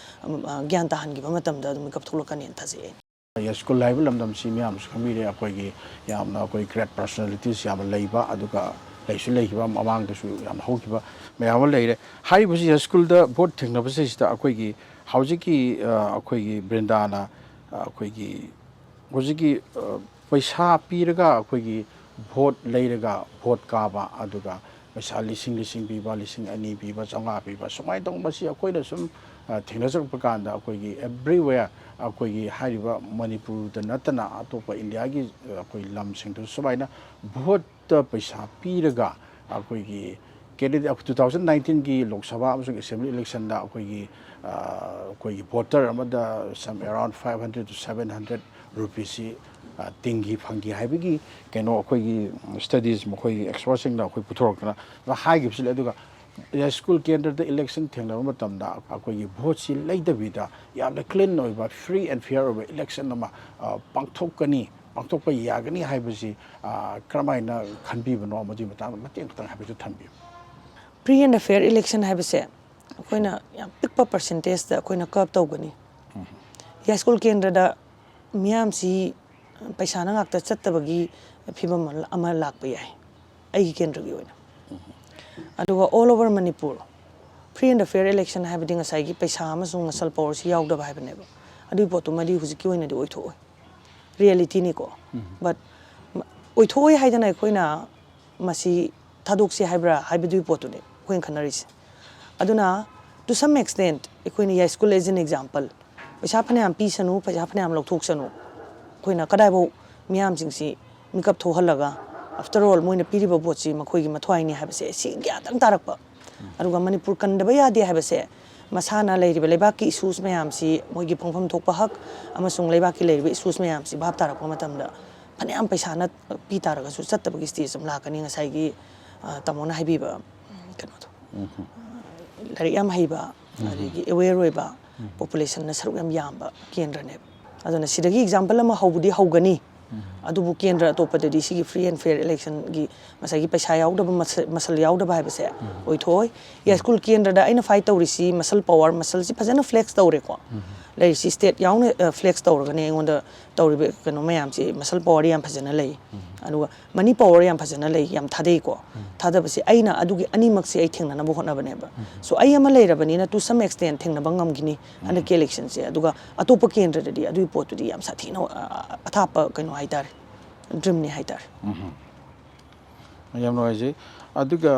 gyan ta han gi ba matam da dum kap tholokani thase YAISKUL level lamdam si miyam khamire akoigi yamna akoi great personalities yam leiba aduga leisu leiba amang dasu yam hokiba mayam leire hai busi YAISKUL da vote thingna base sida akoigi haujiki akoigi BRINDA na akoigi hojiki paisa piraga akoigi vote leiraga vote kaba aduga paisa lising biba lising ani biba changa biba somai tong masi akoina sum thingna sak pakanda akoigi everywhere akoigi hariba manipur da natana atopa india gi akoi lam sing tu subaina vote ta paisa piraga akoigi candidate of 2019 gi lok sabha amsung assembly election da akoigi voter amada some around 500 to 700 rupees tingi phangi haibigi keno akoigi studies mokoi experts sing da akoi puthorokna high gipsil aduga YAISKUL candidate the election thengna matamda akoigi vote si leidabida yamna clean oiba free and fair over election nama pangthokani pangthokpa yagani haibasi kramaina khanbibano amadi matang mateng tang habisu thambi free and fair election haibase akoina yam pikpa percentage da akoina kap tawgani YAISKUL candidate da miyam si paisa na ngakta chattabagi phibam ama lakpa yai ai candidate gi oina aduga all over manipur free and fair election habidi ngasai gi paisa amasung ngasal power si yaudaba habaneba adu potu madi huziki oina di oithoi reality ni ko but oithoi haidana koina masi thadoksi haibra haibidi potu ne koin khanaris aduna to some extent koina YAISKUL as an example paisa phane am pi sanu paisa phane am lokthok sanu koina kadai bo miyam jingsi mikap thohalaga after all moina piriba bochi makhoi gi mathwai ni habase si gya tang tarakpa aruga manipur kandaba yade habase masana leiriba lebaki issues mayam si moigi phongpham thokpa hak amasung lebaki leiriba issues mayam si bhab tarakpa matamda phane am paisa na pi taraga su chattaba gi stage am lakani ngasai gi tamona haibiba kano to lari yam haiba adigi aware oiba population na saruk yamba kendra ne aduna sidagi example ama hobudi hogani adubu kendra topadadi sigi free and fair election gi masagi paisa yaudaba masal yaudaba haibase oithoi YAISKUL kendra da aina fight tawrisi masal power masal si phajana flex tawre ko lei si state yauna flex tawragane engonda tawribe kano mayam si masal power yam phajana lei aduga money power yam phajana lei yam thadei ko thadabasi aina adugi animak si ai thengna na bo hona baneba so ai ama leirabani na to some extent thengna bangam gini ana election se aduga atopa kendra dadi adu potu di yam sathina athapa kano haitare dream ni haitare yam noise aduga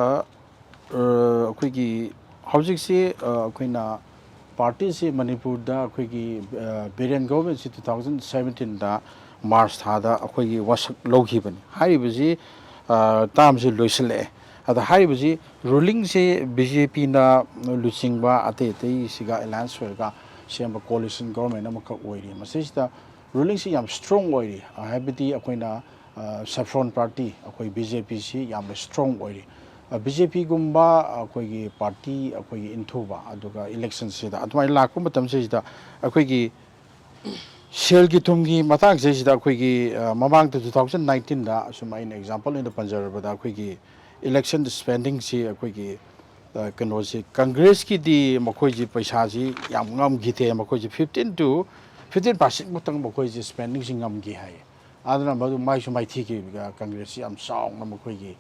akoigi hojik se akoina party se manipur da akoigi Beren government se 2017 da March thada akoigi wasak logibani haibasi tamse loisale ada haibasi ruling se BJP na luchingba ate siga alliance ga semba coalition government amaka oiri masista ruling si yam strong oiri habiti akoina saffron party akoi BJP si yam strong oiri BJP gumba akoigi party akoigi inthuba aduga election se da atmai lakku matam se da akoigi shell gi thumgi matang se da akoigi mamang 2019 da suma in example in the Punjab da akoigi election spending si akoi gi kano si Congress ki di makoi ji paisa ji yam ngam gi the makoi ji 15% to 15% mutang makoi ji spending si ngam gi hai adana madu mai su mai thi ki Congress yam song na makoi gi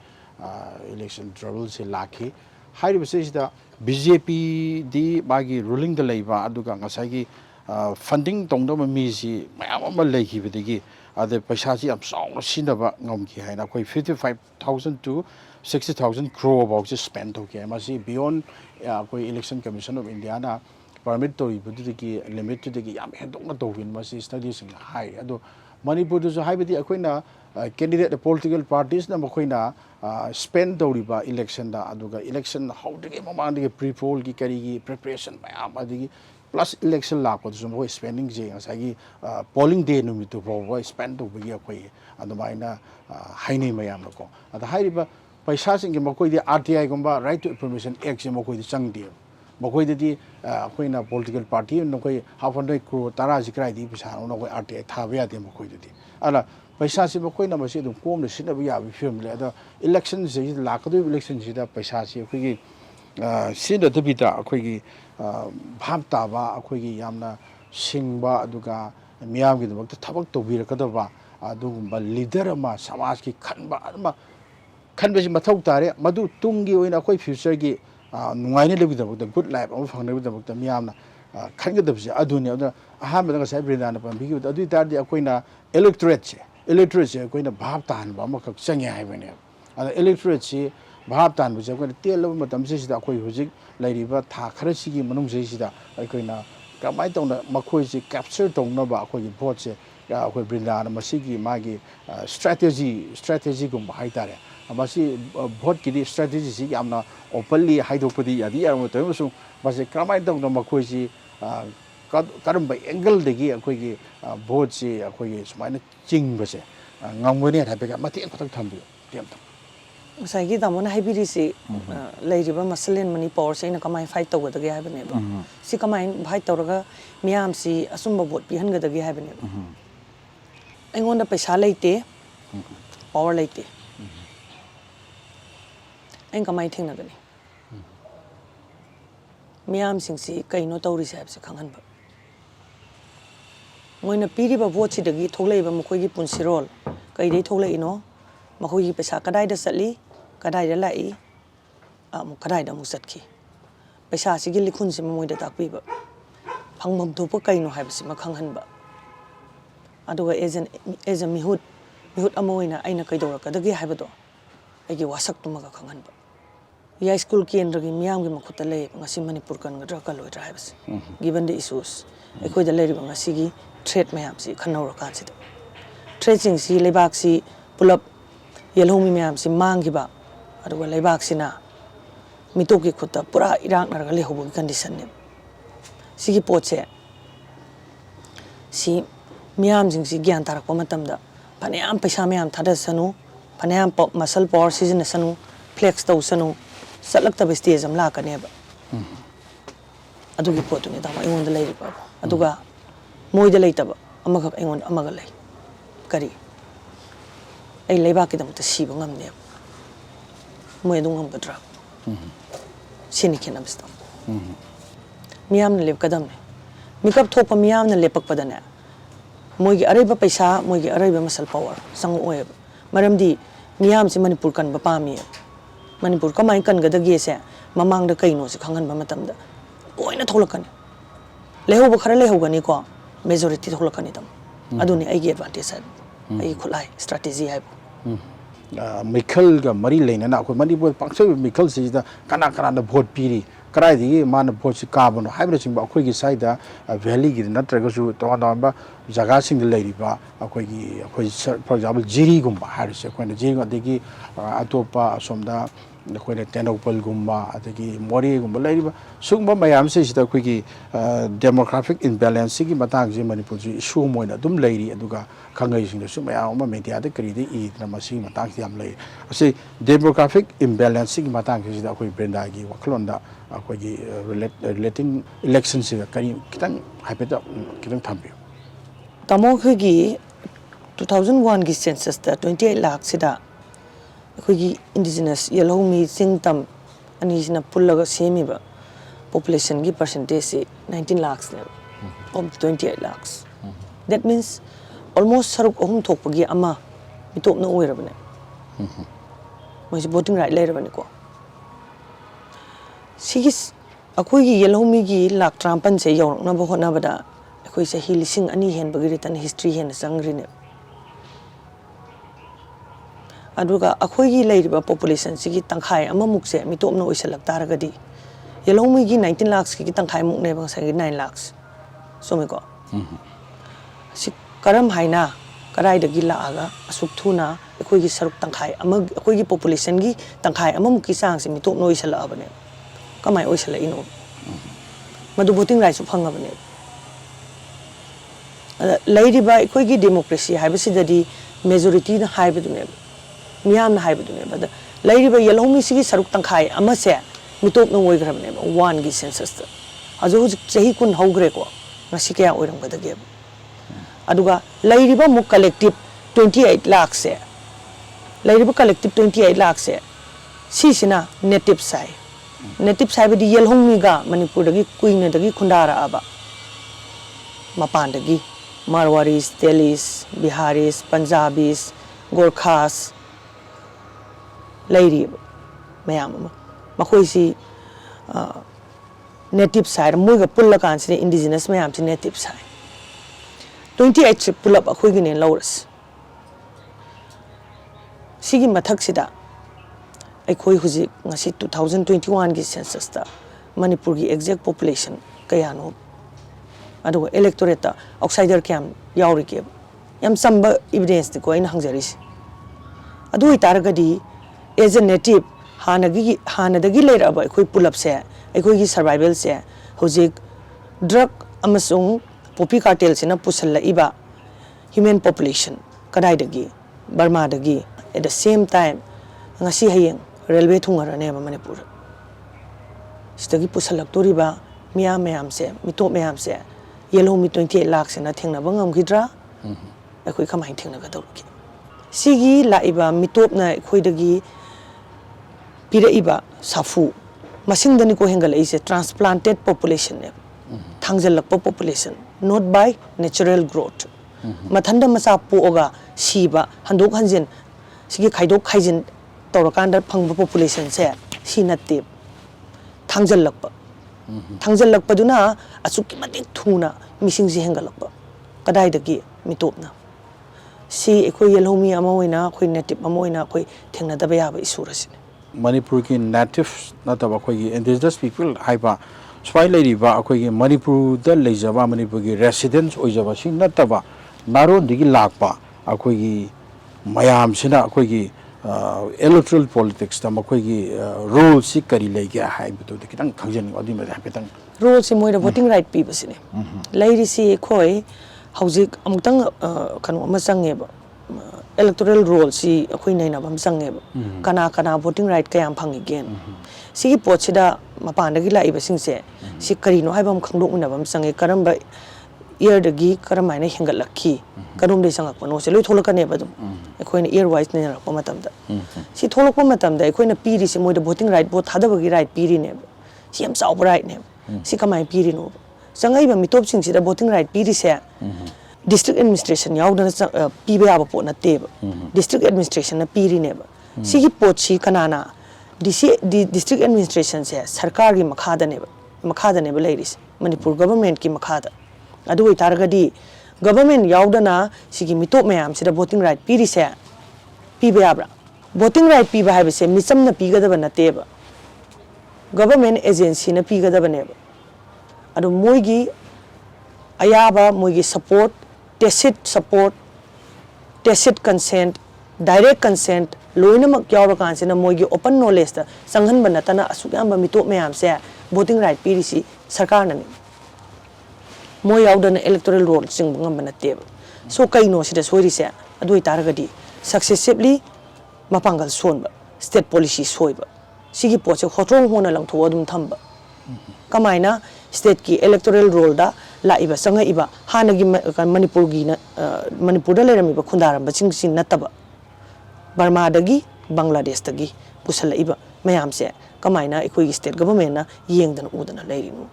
election trouble si lakhi hai ri se da BJP di magi ruling da leiba aduga ngasai gi funding tong do mi si mayam ama lei ki bidigi ade paisa ji yam song na sinaba ngam gi hai na koi 55,000 to 60,000 crore about just spent okay masi beyond koi election commission of India na permit to ibudiki limit to the yam head on the win masi studies in high ado Manipur to high with the akwina candidate the political parties na makoina spend doriba election da aduga election how to get mamandi pre-poll ki kari preparation mayam adigi plus election la ko so spending je asagi polling day no mitu bo spend to be akoi adumaina haini mayam ko ada hairiba paisa sing makoi di RTI gumba right to information act se makoi di changdi makoi di akoina political party no koi half 100 crore tara sikrai di pisa no koi RTI thabe ya de makoi di ala paisa se makoi na masi dum kom le sinabu ya bi film le ada election se lakadu election se da paisa se koi gi sina de bita akoi gi bham ta ba akoi gi yamna singba aduga miyam gi dum thabak to bi rakadaba adugumba leader ma samaj ki khanba ma Kanbasi mathau tare madu tungi oina koi future gi nungaine lebi da good life am phang lebi da miyamna khanga da bisi aduni ada aha ma da sai BRINDA na pambi gi adu tar di akoina electorate akoina bhab tan ba ma khak change hai bane ada electorate che bhab tan bu che akoina tel lo matam se sida akoi hujik lairi ba tha khara si gi manung se sida akoina kamai tong na makhoi si capture tong na ba akoi vote che akoi BRINDA na masigi magi strategy gum hai tare masi vote ki strategy si amna openly haidopadi yadi amu to so masi kamai dong no makhoi si karam ba angle degi akoi gi vote si akoi gi sumaina ching base ngamgoni ha be mati khotak thambi tiam tam sai gi damona haibiri si leiriba masalen mani power se na kamai fight to ga ha bane ba si kamai fight to ga miyam si asumba vote pi han ga da ha bane ba engonda paisa leite power leite anh kamai thing na gani miyam sing si kaino tawri sa se khangan ba moina piri ba vote si dagi tholei ba mokoi gi punsirol kai dei tholei no mokoi gi paisa kadai da satli kadai da lai mu kadai da mu satki paisa si gi likhun si moi da takpi ba phangmam thu pa kaino ha ba si ma khanghan ba aduga as a mihut amoina aina kai dora ka dagi ha ba do ai wasak tu maga khanghan ba YAISKUL kendra gi miyam gi makhuta le ngasi Manipur kan gadra ka loi drivers given the issues ekoi da le ri ngasi gi threat mayam si khanawra kan si threat sing si lebak si pulap yelhomi mayam si mang gi ba aduga lebak sina mitok gi khuta pura irang nar ga le hobo condition ne sigi poche si miyam jing si gyan tarak pa matam da phaneyam paisa mayam thada sanu phaneyam muscle power season sanu flex to sanu salak ta stage am la ka ne ba adugi potu ne da ma ingon da lei ba aduga moi da lei ta ba amaga ingon amaga lei kari ai lei ba ki dam ta si ba ngam ne moi dung ngam gadra sini kena bista miyam ne lep kadam ne mikap thok pa miyam ne lepak pa da ne moi gi arai ba paisa moi gi arai ba muscle power sang oe maram di miyam si Manipur kan ba pa mi Manipur kamai kan ga da ge se mamang da kaino se khangan ba matam da oina tholakani leho ba khara leho gani ko majority tholakani tam aduni ai ge advantage ai khulai strategy hai Mikhal ga mari leina na ko Manipur pangse Mikhal si da kana da vote piri karai di man vote si ka bono hybrid sing ba khoi gi side da valley gi na traga su to na ba jaga sing leiri ba khoi gi for example jiri gum ba har se ko na jiri ga de gi atopa somda khoi na tenopal gum ba adagi mori gum ba leiri ba sung ba mayam se sida khoi gi demographic imbalance gi matang ji Manipur ji issue moina dum leiri aduga khangai sing su mayam ma media de kri de I na ma sing matang ti am lei ase demographic imbalance gi matang ji da khoi BRINDA gi waklon da khoi gi relating election se kari kitang haipeta kitang thambi tamo khoi gi 2001 gi census da 28 lakh sida ꯑꯩꯈꯣꯏꯒꯤ indigenous ꯌꯦꯜꯍꯧꯃꯤ ꯆꯤꯡꯇꯝ ꯑꯅꯤꯁꯤꯅ ꯄꯨꯜꯂꯒ ꯁꯦꯝꯃꯤꯕ populationꯒꯤ percentage 19 lakhs ꯅꯦꯕ of 28 lakhs. That means almost saruk ahum thokpagi ama mitopna oirabane. Moise voting right leirabane ko. Sigis akoigi yelhomi gi lak trampan se yorna ba hotna bada akoi se hilising ani hen bagi retan history hen sangri ne. Aduga akoigi leiriba population sigi tangkhai ama mukse mitopna oisalak taragadi yelhomi gi 19 lakhs ki tangkhai muk ne bang sangi 9 lakhs. So me ko. Si karam haina karai dagi la aga asuk thuna akoi gi saruk tangkhai ama akoi gi population gi tangkhai ama mukki sang se mitop noi sala abane kamai oi sala ino madu voting right su phanga bane lairi ba akoi gi democracy haibasi dadi majority na haibu ne miyam na haibu ne bada lairi ba yelhomi sigi saruk tangkhai ama se mitop no oi gra bane one gi census ta ajo chahi kun hogre ko ngasi kya oiram gadage aduga lairiba mu collective 28 lakhs se lairiba collective 28 lakhs se si sina native sai badi yelhomi ga manipur dagi kuina dagi khundara aba mapan dagi marwaris telis biharis punjabis gorkhas lairi mayam makhoi si native sai muiga pulla kan si indigenous mayam si native sai 28 se pull up akhoi gi ne lawras sigi mathak sida akhoi huji ngasi 2021 gi census ta manipur gi exact population kaya no adu electorate ta outsider kyam yauri ke yam samba evidence ko ina hangjaris adu itaragadi as a native hanadagi leiraba akhoi pull up se akhoi gi survival se hujik drug amasung poppy cartel sina pusalla iba human population kadai dagi Burma dagi at the same time ngasi hayeng railway thungara ne ba manipur stagi pusallak toriba miyam se mitop miyam se yellow mi 28 lakhs na thengna bangam gidra akhoi khamai thengna ga dawki sigi laiba mitop na akhoi dagi pira iba safu masingdani ko hengal ise transplanted population ne thangjalakpa population not by natural growth mathanda masa poga siba handok hanjin sigi khaidok khaijin tawrakanda phangba population se sinate thangjalakpa duna asuki matik thuna mising ji hengalakpa kadai dagi mitopna si ekoi yelhomi ama oina khoi native ama oina khoi thengna daba yaba isurasi Manipur ki native nataba khoi indigenous people haiba swai leiriba akhoi gi manipur da leijaba manipur gi residents oijaba sing nataba naron digi lakpa akhoi gi mayam sina akhoi gi electoral politics ta akhoi gi role si kari leige haibu to kitang khangjen odi ma hapetang role si moira voting right pi basine leiri si khoi haujik amutang kanu ama sangeba electoral role si akhoi naina bam sangeba kana voting right kayam phangi gen sigi pochida mapan dagi la iba singse si karino haibam khangdok na bam sange karamba year dagi karamaina hengal lakhi karum de sangak pano se loi tholakane badum ekhoina year wise ne rakpa matamda si tholakpa matamda ekhoina piri si moida voting right vote thadabagi right piri ne si am saw right ne si kamai piri no sangai ba mitop sing si da voting right piri se district administration yaudana pibe aba po na te district administration na piri ne sigi pochi kanana district administration se sarkar gi makhada ne lairis manipur government ki makhada adu itaragadi government yaudana sigi mitop mayam sida voting right piri se pibe abra voting right piba haibe se misam na pigadaba na teba government agency na pigadaba ne adu moigi ayaba moigi support tacit consent direct consent loina mak yawra kan sina moigi open knowledge ta sanghan banatana asukamba mitop mayam se voting right piri si sarkar na moy yaudana electoral role sing ngam banate so kaino sida soiri se adoi taragadi successively mapangal sonba state policy soiba sigi poche hotrong hona lang tho adum thamba kamaina state ki electoral role da la iba sanga iba hanagi manipur gi na manipur da lerami ba khundaram ba sing sin nataba Burma dagi Bangladeshtagi pusalaiba mayamse kamaina ekhoi state government na yengdana udana leirinu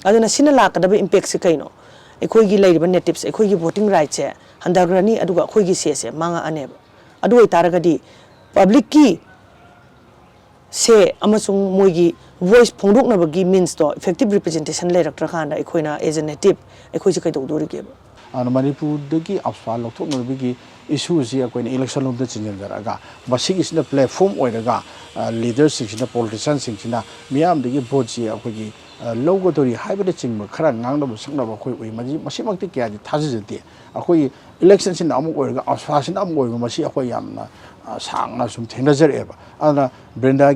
aduna sina lakadaba impact se kaino ekhoi gi leiriba natives ekhoi gi voting rights se handagrani aduga ekhoi gi se manga aneba adu oitaragadi public ki se amasung moigi voice phongdoknabagi means to effective representation leiraktra khanda ekhoina as a native ekhoi se kai dodorige Manipurdagi Afspa lokthoknabagi issue si akoina election lomda chinjaraga basigi sina platform oiraga leaders sina politicians sina miyamdagi vote si akogi logodori haibada chingma khara ngangnaba saknaba khoi oi masimakti kya ji thajijate akoi election sina amuk oiraga Afspa sina amuk oiba masi akoi yamna sangna sum thengnajareba ana BRINDA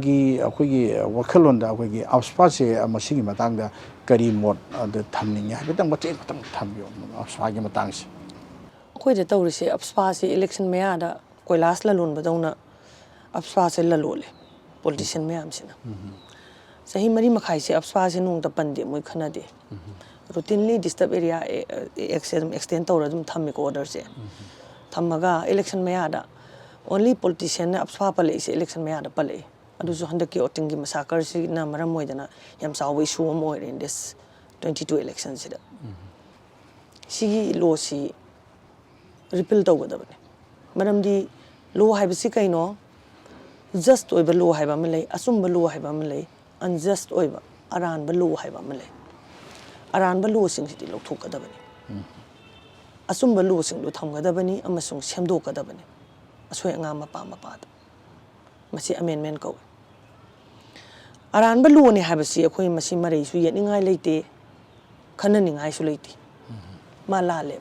akogi wakhalonda akogi Afspa se masigi matangda kari mod the thumbing habitang mate matang thambyo Afspa gi matangsi khoi de tawrise Afspa se election maya da Koilash lalon badawna Afspa se lalole politician mayam sina sahi mari makhai se Afspa se nung ta pande moi khanade routinely disturb area extend tawra dum thammi ko order se thamaga election maya da only politician na Afspa pale se election maya da pale adu so handaki voting gi massacre si na maram moidana yam saw issue mo in this 22 elections sida sigi law si repeal tawgadabane maram di law haibasi kaino just oiba law haiba malai asumba law haiba malai unjust oiba aran ba law haiba malai aran ba law sing sidi lokthokadabane asumba law sing lo thamgadabani amasung semdokadabane asoi anga mapa da masi amendment ko aran ba law ni haibasi akhoi masi marei su yeningai leite khananingai su leite mala le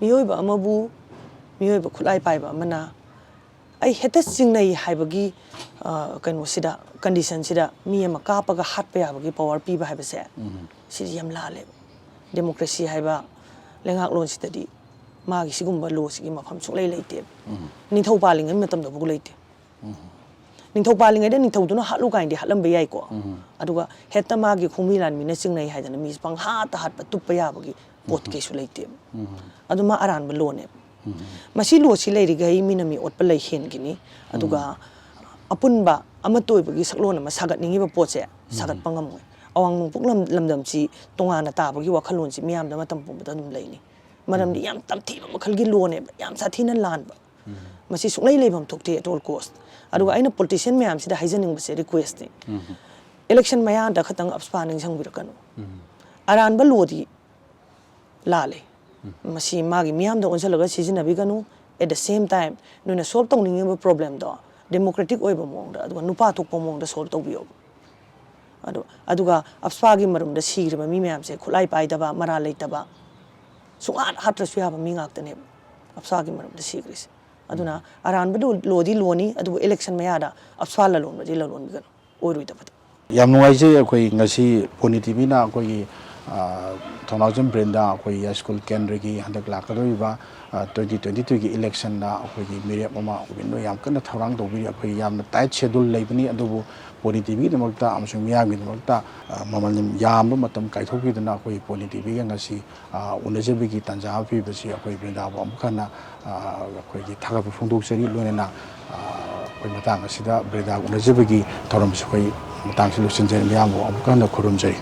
miyoiba amabu miyoiba khulai paiba mana ai heta singnai haibagi kano sida condition sida mi ama kapaga hatpa yabagi power piba haibase sidi yam lale democracy haiba lengak lon sidadi magi sigumba law sigi mafam suklai leite nithau paling matam da bugu leite nithau paling ai nithau duna hatlu kaindi hatlam be yai ko aduga heta magi khumilan mina singnai haidana mi pang hat hatpa tuppa yabagi pot ke su leite aduma aran ba law ne masi law si leiri gai minami otpa lei hen gini aduga apunba amatoibagi saklona ma sagat ningi ba potse sagat pangamoi awang nung puklam lamdam si tongana tabagi wakhalon si miyam da matam pumba dum leini maram di yam tamthi makhalgi law ne yam sathina lan ba masi suklai leibam thokte at all cost aduga aina politician miyam si da haijaning ba se request ni election maya da khatang Afspa ning sangbirakanu aran ba law di lale masi magi miyam da onsalaga sijinabiganu at the same time nuna solve tawningi ba problem do democratic oiba mongda aduga nupa thokpa mongda solve tawbiyo aduga Afspa gi marum da sigreba mi miyam se khulai paidaba mara leitaba sungat hatrasu yaba mi ngaktane Afspa gi marum da sigris aduna aran badu lodi loni adu election mayada Afspa la lon badi la lon bigano oirui tabata yam nuaije akoi ngasi PONYTV na akoi thonajam BRINDA akoi YAISKUL kendra gi handak lakadoriba 2022 gi election na akoi gi miriam mama winno yam kana thorang dobiri akoi yam tight schedule leibani adubu PONYTV namakta amsung miyam gi namakta mamalnim yam matam kaithokki dana akoi PONYTV ga ngasi unajebi gi tanja pi basi akoi BRINDA bo amkhana akoi gi thaga phungdok seri loinena akoi matang asida BRINDA unajebi gi thoram sakoi matang solution jeri miyam bo amkhana khurumjai